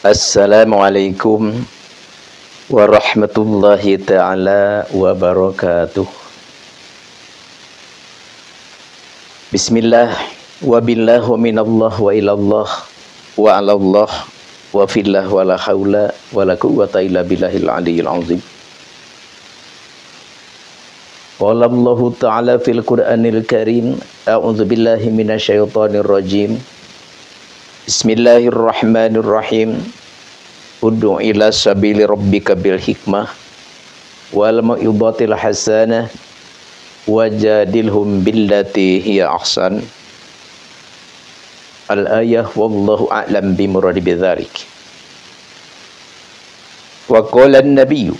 Assalamualaikum warahmatullahi ta'ala wabarakatuh. Bismillah wa billah wa minallah wa ilallah wa alallah wa fillah wa la hawla wa la quwwata illa billahil aliyyil azim. Qala Allahu ta'ala fil Qur'anil Karim, a'udzu billahi minasyaitonir rajim. Bismillahirrahmanirrahim. Ud'u ila sabili rabbika bil hikmah wal mau'izatil hasanah wajadilhum billati hiya ahsan. Al-ayah wallahu a'lam bimuradi bidzalik. Wa qala an-nabiy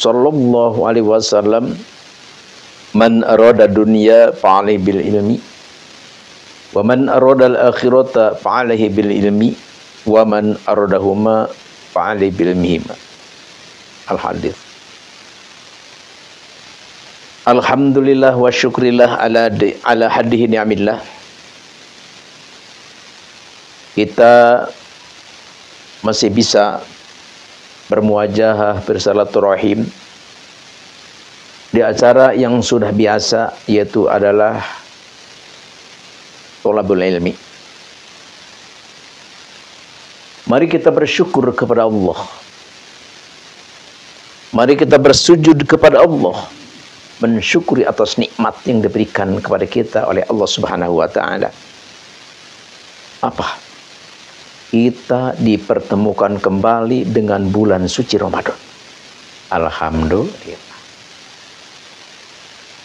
sallallahu alaihi wasallam, man arada dunya fa'alaihi bil ilmi wa man arada al-akhirata fa'alaihi bil ilmi wa man aradahuma fa'alaihi bil ilmihima. Al-hadits. Alhamdulillah wa syukrillah ala hadihi ni'amillah. Kita masih bisa bermuajahah, bersilaturahim di acara yang sudah biasa, yaitu adalah thalabul ilmi. Mari kita bersyukur kepada Allah. Mari kita bersujud kepada Allah, mensyukuri atas nikmat yang diberikan kepada kita oleh Allah Subhanahu wa taala. Apa? Kita dipertemukan kembali dengan bulan suci Ramadan. Alhamdulillah.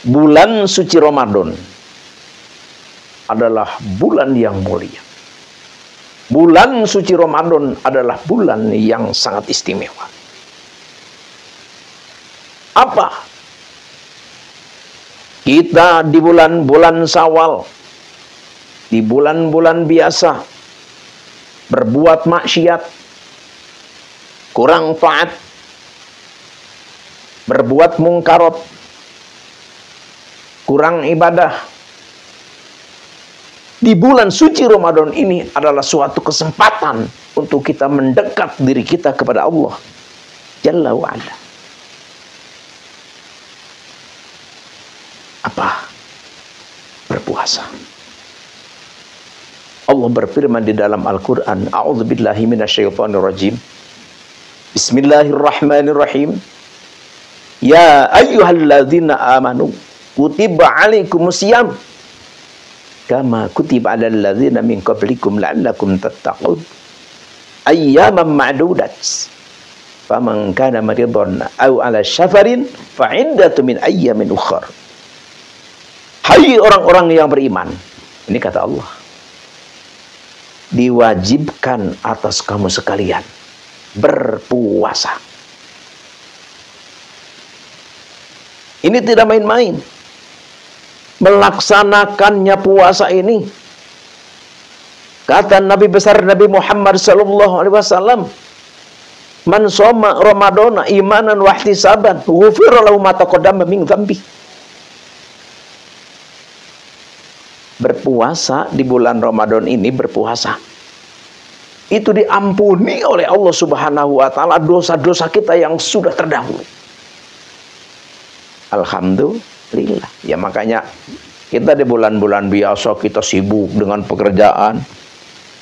Bulan suci Ramadan adalah bulan yang mulia. Bulan suci Ramadan adalah bulan yang sangat istimewa. Apa? Kita di bulan-bulan Syawal, di bulan-bulan biasa, berbuat maksiat, kurang taat, berbuat mungkarat, kurang ibadah. Di bulan suci Ramadan ini adalah suatu kesempatan untuk kita mendekat diri kita kepada Allah Jalla wa'ala. Apa? Berpuasa. Allah berfirman di dalam Al-Quran, a'udzubillahi minasyaitonirrajim, bismillahirrahmanirrahim, ya ayyuhalladzina amanu kutiba alaikumusiyam kama kutiba alal ladzina min qablikum la'allakum tattaqun ayyaman ma'dudat faman kana maridan aw ala safarin fa iddatu min ayyamin ukhra. Hai orang-orang yang beriman, ini kata Allah, diwajibkan atas kamu sekalian berpuasa. Ini tidak main-main. Melaksanakannya puasa ini, kata Nabi besar Nabi Muhammad sallallahu alaihi wasallam, man shoma ramadana imanan wa ihtisaban ghufira lahu ma taqaddama min dzambi. Berpuasa di bulan Ramadan ini, berpuasa itu diampuni oleh Allah Subhanahu wa taala dosa-dosa kita yang sudah terdahulu. Alhamdulillah. Ya makanya kita di bulan-bulan biasa kita sibuk dengan pekerjaan.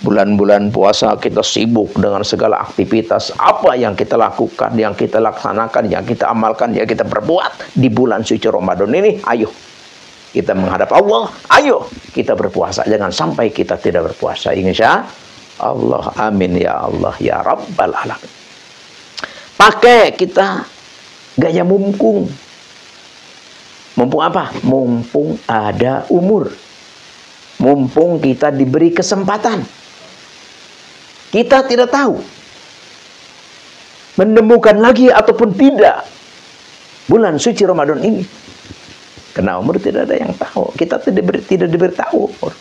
Bulan-bulan puasa kita sibuk dengan segala aktivitas. Apa yang kita lakukan, yang kita laksanakan, yang kita amalkan, yang kita perbuat di bulan suci Ramadan ini, ayo kita menghadap Allah, ayo kita berpuasa. Jangan sampai kita tidak berpuasa, insya Allah. Amin ya Allah ya Rabbal alamin. Pakai kita gaya mumpung. Mumpung apa? Mumpung ada umur. Mumpung kita diberi kesempatan. Kita tidak tahu menemukan lagi ataupun tidak bulan suci Ramadan ini. Karena umur tidak ada yang tahu. Kita tidak diberitahu umur.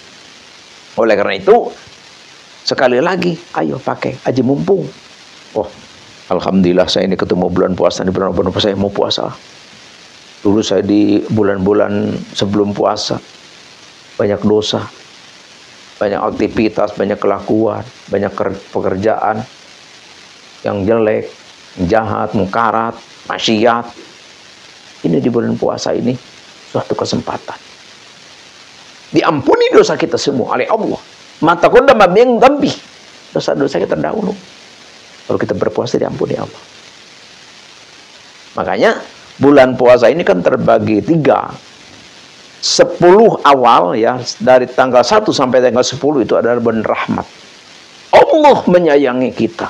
Oleh karena itu, sekali lagi, ayo pakai aja mumpung. Oh, alhamdulillah saya ini ketemu bulan puasa, di bulan puasa saya mau puasa. Dulu saya di bulan-bulan sebelum puasa banyak dosa, banyak aktivitas, banyak kelakuan, banyak pekerjaan. yang jelek, jahat, mungkarat, maksiat. Ini di bulan puasa ini suatu kesempatan. Diampuni dosa kita semua oleh Allah. Mata kunda mabeng dambi. Dosa-dosa kita terdahulu. Kalau kita berpuasa diampuni Allah. Makanya bulan puasa ini kan terbagi 3. 10 awal ya, dari tanggal 1 sampai tanggal 10 itu adalah bulan rahmat. Allah menyayangi kita.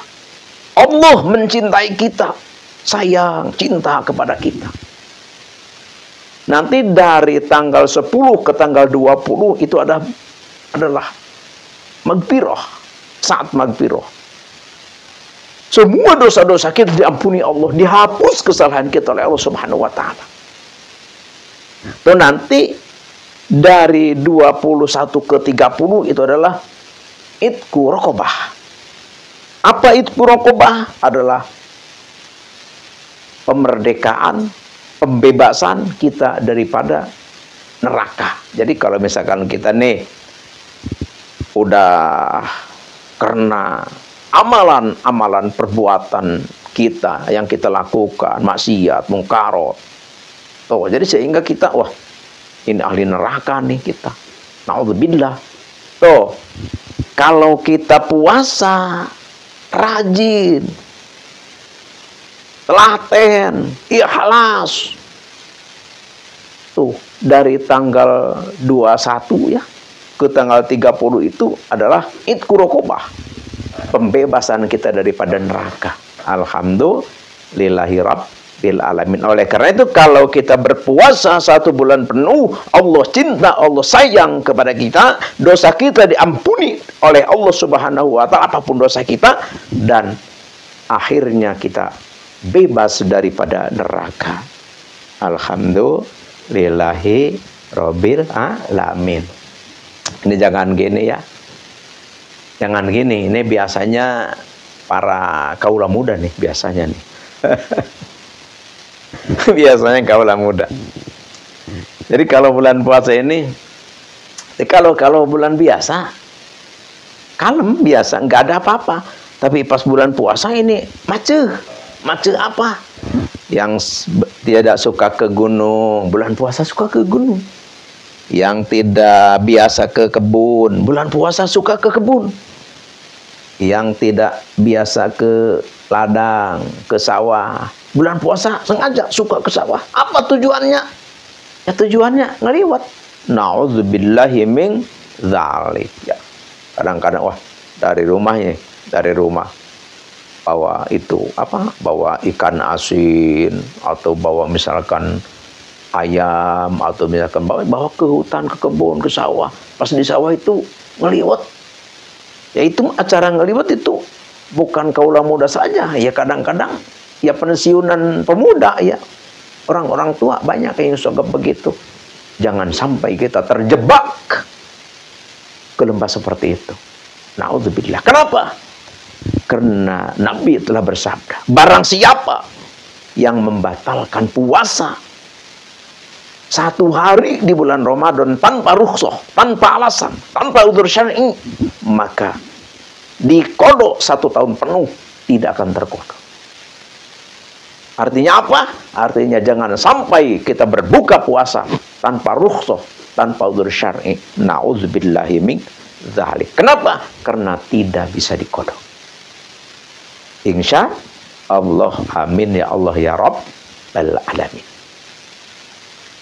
Allah mencintai kita. Sayang, cinta kepada kita. Nanti dari tanggal 10 ke tanggal 20 itu adalah magfirah. Saat magfirah. Semua dosa-dosa kita diampuni Allah. Dihapus kesalahan kita oleh Allah Subhanahu wa ta'ala. Tuh nanti dari 21 ke 30 itu adalah Itqu Raqabah. Apa Itqu Raqabah? Adalah pemerdekaan, pembebasan kita daripada neraka. Jadi kalau misalkan kita nih udah karena amalan-amalan perbuatan kita yang kita lakukan, maksiat, mungkarat. Tuh, jadi sehingga kita, wah, ini ahli neraka nih kita. Na'udzubillah. Tuh, kalau kita puasa, rajin, telaten, ikhlas. Tuh, dari tanggal 21 ya, ke tanggal 30 itu adalah Itqu Raqabah. Pembebasan kita daripada neraka. Alhamdulillahi Rabbil alamin. Oleh karena itu kalau kita berpuasa 1 bulan penuh, Allah cinta, Allah sayang kepada kita, dosa kita diampuni oleh Allah Subhanahu wa ta'ala apapun dosa kita, dan akhirnya kita bebas daripada neraka. Alhamdulillahi Rabbil alamin. Ini jangan gini ya. Jangan gini, ini biasanya para kaula muda nih biasanya nih. Biasanya kaula muda. Jadi kalau bulan puasa ini, kalau bulan biasa, kalem biasa, nggak ada apa-apa. Tapi pas bulan puasa ini macet apa? Yang tidak suka ke gunung, bulan puasa suka ke gunung. Yang tidak biasa ke kebun, bulan puasa suka ke kebun. Yang tidak biasa ke ladang, ke sawah, bulan puasa sengaja suka ke sawah. Apa tujuannya? Ya tujuannya ngeliwat. Na'udzubillahi min dzalik. Ya. Kadang-kadang wah, dari rumah bawa itu apa? Bawa ikan asin atau bawa misalkan ayam atau misalkan bawa ke hutan, ke kebun, ke sawah. Pas di sawah itu ngeliwat. Ya itu acara ngeliwat itu bukan kaula muda saja, ya kadang-kadang ya pensiunan pemuda ya. Orang-orang tua banyak yang suka begitu. Jangan sampai kita terjebak ke lembah seperti itu. Na'udzubillah. Kenapa? Karena Nabi telah bersabda, barang siapa yang membatalkan puasa 1 hari di bulan Ramadan tanpa rukhsah, tanpa alasan, tanpa udzur syar'i, maka dikodok 1 tahun penuh tidak akan terkodok. Artinya apa? Artinya jangan sampai kita berbuka puasa tanpa rukhsah, tanpa udzur syar'i. Na'udzubillahi min dzalik. Kenapa? Karena tidak bisa dikodok. Insya Allah, amin ya Allah ya Rabbal alamin.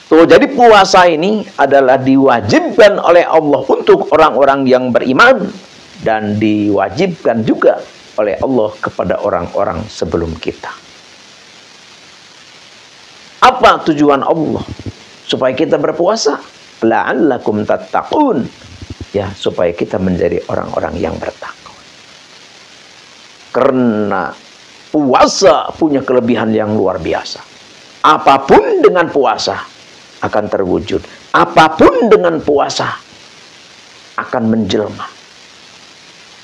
Tuh, jadi puasa ini adalah diwajibkan oleh Allah untuk orang-orang yang beriman dan diwajibkan juga oleh Allah kepada orang-orang sebelum kita. Apa tujuan Allah supaya kita berpuasa? La'allakum tattaqun. Ya, supaya kita menjadi orang-orang yang bertakwa. Karena puasa punya kelebihan yang luar biasa. Apapun dengan puasa akan terwujud. Apapun dengan puasa akan menjelma.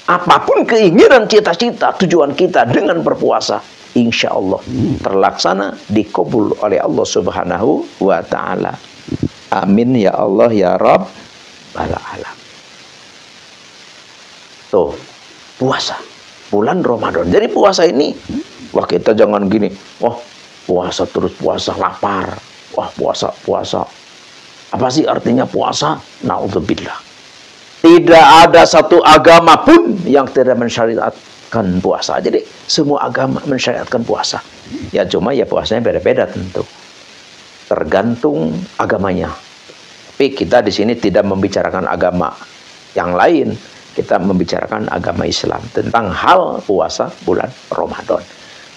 Apapun keinginan, cita-cita, tujuan kita dengan berpuasa, insya Allah terlaksana, dikabul oleh Allah Subhanahu wa ta'ala. Amin ya Allah ya Rabbal alamin. Tuh, puasa. bulan Ramadan. Jadi puasa ini, wah kita jangan gini, wah puasa terus puasa lapar, wah puasa. Apa sih artinya puasa? Naudzubillah. Tidak ada satu agama pun yang tidak mensyariatkan puasa. Jadi semua agama mensyariatkan puasa. Ya cuma ya puasanya beda-beda tentu. Tergantung agamanya. Tapi kita di sini tidak membicarakan agama yang lain. Kita membicarakan agama Islam tentang hal puasa bulan Ramadan.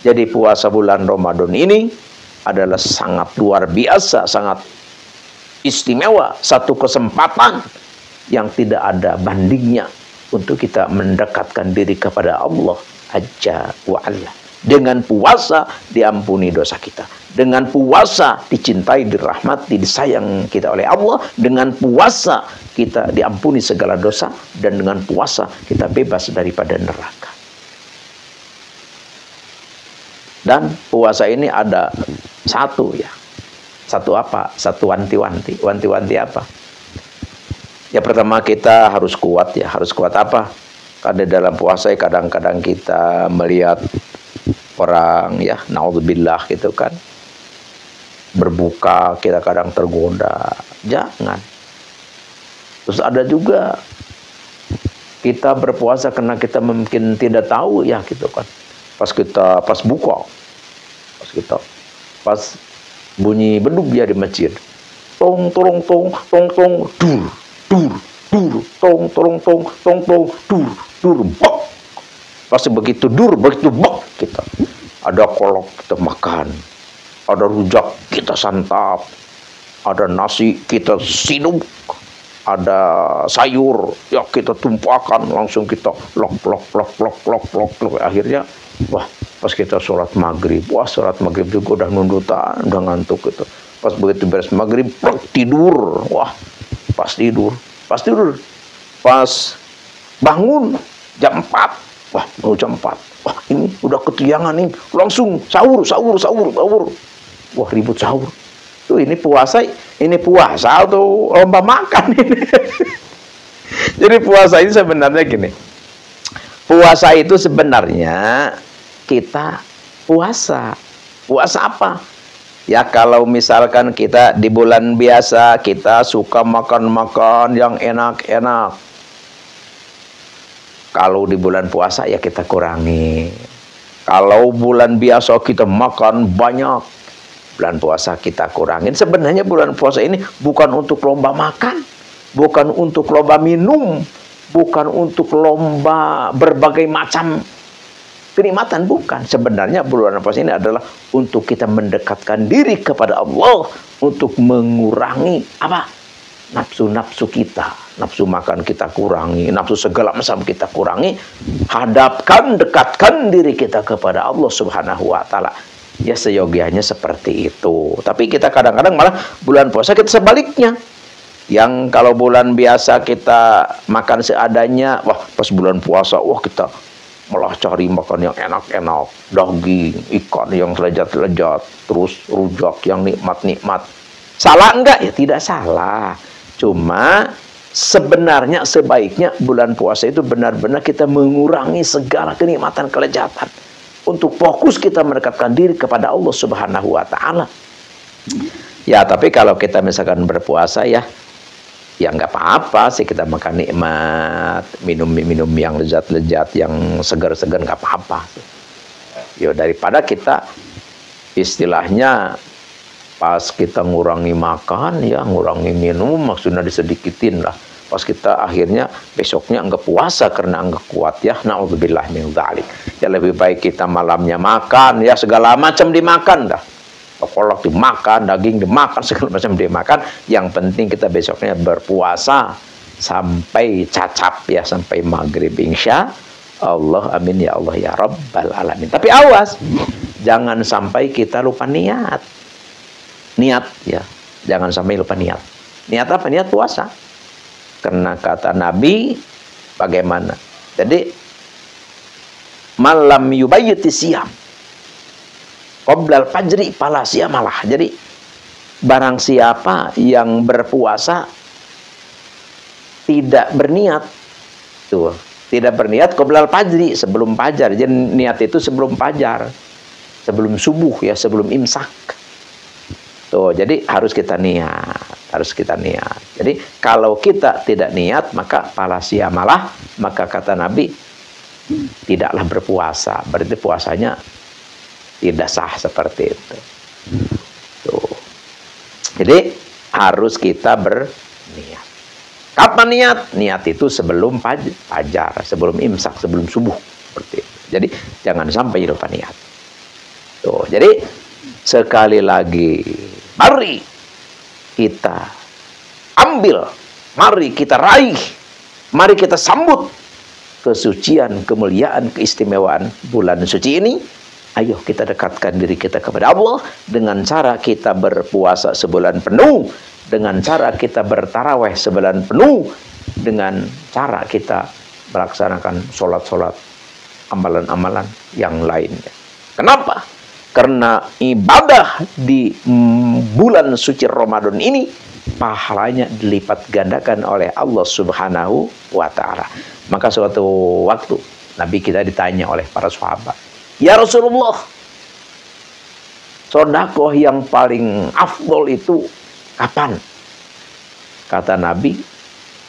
Jadi puasa bulan Ramadan ini adalah sangat luar biasa, sangat istimewa, satu kesempatan yang tidak ada bandingnya untuk kita mendekatkan diri kepada Allah Azza wa Jalla. Dengan puasa diampuni dosa kita. Dengan puasa dicintai, dirahmati, disayang kita oleh Allah. Dengan puasa kita diampuni segala dosa. Dan dengan puasa kita bebas daripada neraka. Dan puasa ini ada satu ya. Satu apa? Satu wanti-wanti. Wanti-wanti apa? Ya pertama kita harus kuat ya. Harus kuat apa? Karena dalam puasa kadang-kadang kita melihat orang ya, naudzubillah gitu kan, berbuka, kita kadang tergoda. Jangan. Terus ada juga kita berpuasa karena kita mungkin tidak tahu ya gitu kan. Pas buka, pas bunyi beduk ya di masjid, tong tong tong tong tong dur dur dur tong tong tong tong tong dur dur bok. Pasti begitu dur, begitu bok kita. Ada kolak kita makan, ada rujak kita santap, ada nasi kita sinuk, ada sayur ya kita tumpahkan, langsung kita lok. Akhirnya wah pas kita sholat maghrib, sholat maghrib juga udah nundutan, udah ngantuk gitu. Pas begitu beres maghrib, tidur, pas bangun jam 4. Mau jam 4. Ini udah ketiangan nih. Langsung sahur. Wah, ribut sahur. Tuh ini puasa atau lomba makan ini. Jadi puasa ini sebenarnya gini. Puasa itu sebenarnya kita puasa. Puasa apa? Ya kalau misalkan kita di bulan biasa kita suka makan-makan yang enak-enak. Kalau di bulan puasa ya kita kurangi. Kalau bulan biasa kita makan banyak, bulan puasa kita kurangin. Sebenarnya bulan puasa ini bukan untuk lomba makan, bukan untuk lomba minum, bukan untuk lomba berbagai macam kenikmatan, bukan. Sebenarnya bulan puasa ini adalah untuk kita mendekatkan diri kepada Allah, untuk mengurangi apa? Nafsu-nafsu kita, nafsu makan kita kurangi, nafsu segala macam kita kurangi, dekatkan diri kita kepada Allah Subhanahu wa Ta'ala. Ya seyogianya seperti itu. Tapi kita kadang-kadang malah bulan puasa kita sebaliknya. Yang kalau bulan biasa kita makan seadanya, pas bulan puasa kita malah cari makan yang enak-enak, daging, ikan yang lezat-lezat, terus rujak yang nikmat-nikmat. Salah enggak? Ya tidak salah. Cuma sebenarnya sebaiknya bulan puasa itu benar-benar kita mengurangi segala kenikmatan, kelezatan untuk fokus kita mendekatkan diri kepada Allah Subhanahu wa Ta'ala. Ya, tapi kalau kita misalkan berpuasa ya nggak apa-apa sih kita makan nikmat, minum yang lezat-lezat, yang segar-segar, nggak apa-apa. Ya daripada kita istilahnya pas kita ngurangi makan ya ngurangi minum, maksudnya disedikitin lah. Pas kita akhirnya besoknya enggak puasa karena enggak kuat ya, naudzubillah min dzalik. Ya lebih baik kita malamnya makan ya segala macam dimakan dah. Kolak dimakan, daging dimakan, segala macam dimakan. Yang penting kita besoknya berpuasa sampai cacap ya, sampai maghrib insya Allah. Amin ya Allah ya Rabbal alamin. Tapi awas, jangan sampai kita lupa niat. Niat ya, jangan sampai lupa niat. Niat apa? Niat puasa. Karena kata Nabi bagaimana? Jadi malam yubayyiti siyam qoblal fajri fala siyamalah. Jadi barang siapa yang berpuasa tidak berniat tuh Tidak berniat qoblal fajri, sebelum fajar. Jadi niat itu sebelum fajar, sebelum subuh ya, sebelum imsak. Tuh, jadi harus kita niat, harus kita niat. Jadi kalau kita tidak niat, maka pala siamalah, maka kata Nabi, tidaklah berpuasa. Berarti puasanya tidak sah seperti itu. Tuh. Jadi harus kita berniat. Kapan niat? Niat itu sebelum fajar, sebelum imsak, sebelum subuh, seperti itu. Jadi jangan sampai lupa niat. Tuh, jadi sekali lagi, mari kita ambil, mari kita raih, mari kita sambut kesucian, kemuliaan, keistimewaan bulan suci ini. Ayo kita dekatkan diri kita kepada Allah dengan cara kita berpuasa sebulan penuh, dengan cara kita bertaraweh sebulan penuh, dengan cara kita melaksanakan sholat-sholat, amalan-amalan yang lainnya. Kenapa? Karena ibadah di bulan suci Ramadan ini pahalanya dilipat gandakan oleh Allah Subhanahu wa Ta'ala. Maka suatu waktu Nabi kita ditanya oleh para sahabat, "Ya Rasulullah, sedekah yang paling afdol itu kapan?" Kata Nabi,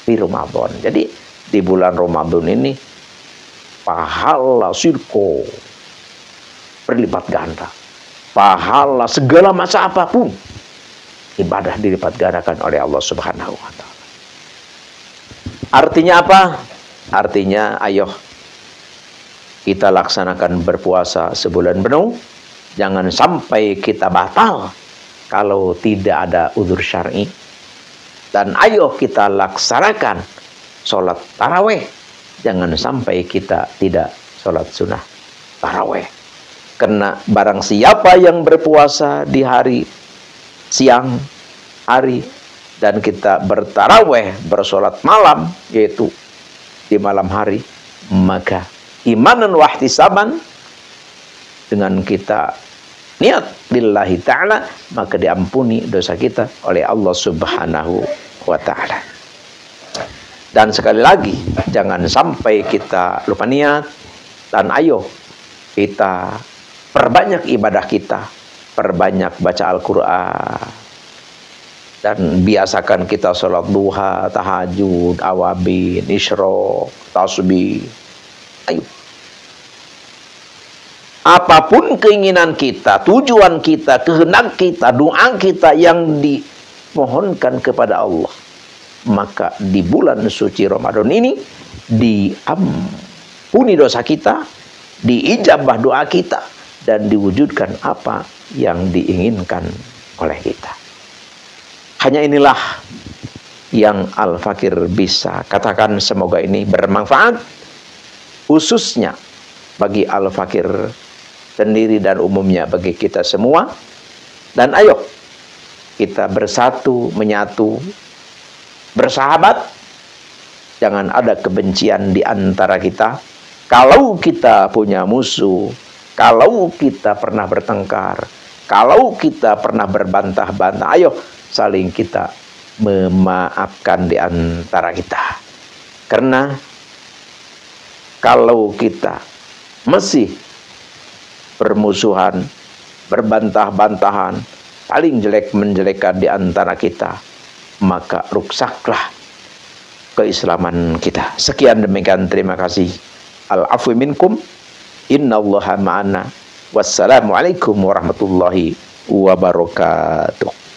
di Ramadan. Jadi di bulan Ramadan ini pahala sirko berlipat ganda. Pahala segala masa apapun ibadah dilipat gandakan oleh Allah Subhanahu wa Ta'ala. Artinya apa? Artinya ayo kita laksanakan berpuasa sebulan penuh. Jangan sampai kita batal kalau tidak ada udzur syar'i. Dan ayo kita laksanakan sholat taraweh. Jangan sampai kita tidak sholat sunnah taraweh. Karena barang siapa yang berpuasa di hari siang hari dan kita bertaraweh, bersolat malam, yaitu di malam hari, maka imanan wahtisaban, dengan kita niat lillahi ta'ala, maka diampuni dosa kita oleh Allah Subhanahu wa Ta'ala. Dan sekali lagi, jangan sampai kita lupa niat. Dan ayo kita perbanyak ibadah kita, perbanyak baca Al-Quran, dan biasakan kita sholat duha, tahajud, awabin, isyraq, tasbih. Ayo, apapun keinginan kita, tujuan kita, kehendak kita, doa kita yang dimohonkan kepada Allah, maka di bulan suci Ramadan ini diampuni dosa kita, diijabah doa kita, dan diwujudkan apa yang diinginkan oleh kita. Hanya inilah yang Al-Fakir bisa katakan. Semoga ini bermanfaat, khususnya bagi Al-Fakir sendiri dan umumnya bagi kita semua. Dan ayo kita bersatu, menyatu, bersahabat. Jangan ada kebencian di antara kita. Kalau kita punya musuh, kalau kita pernah bertengkar, kalau kita pernah berbantah-bantah, ayo saling kita memaafkan di antara kita. Karena kalau kita masih bermusuhan, berbantah-bantahan, saling jelek-menjelekan di antara kita, maka ruksaklah keislaman kita. Sekian demikian, terima kasih. Al-afwi minkum, innallaha ma'ana. Wassalamualaikum warahmatullahi wabarakatuh.